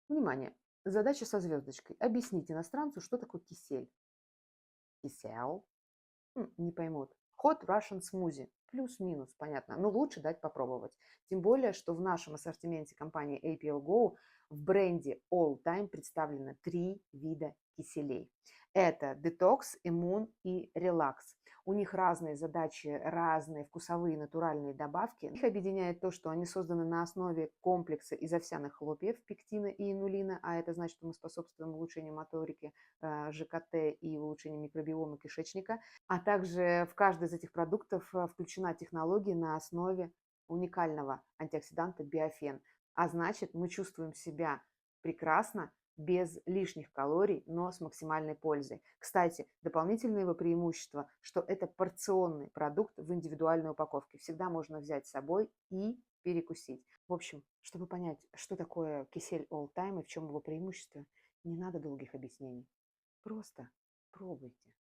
Внимание! Задача со звездочкой. Объяснить иностранцу, что такое кисель. Кисел. Не поймут. Hot Russian Smoothie. Плюс-минус, понятно. Но лучше дать попробовать. Тем более, что в нашем ассортименте компании APL Go в бренде All Time представлено 3 вида киселей. Это детокс, иммун и релакс. У них разные задачи, разные вкусовые натуральные добавки. Их объединяет то, что они созданы на основе комплекса из овсяных хлопьев, пектина и инулина, а это значит, что мы способствуем улучшению моторики, ЖКТ и улучшению микробиома кишечника. А также в каждый из этих продуктов включена технология на основе уникального антиоксиданта биофен. А значит, мы чувствуем себя прекрасно, без лишних калорий, но с максимальной пользой. Кстати, дополнительное его преимущество, что это порционный продукт в индивидуальной упаковке. Всегда можно взять с собой и перекусить. В общем, чтобы понять, что такое кисель All Time и в чем его преимущество, не надо долгих объяснений. Просто пробуйте.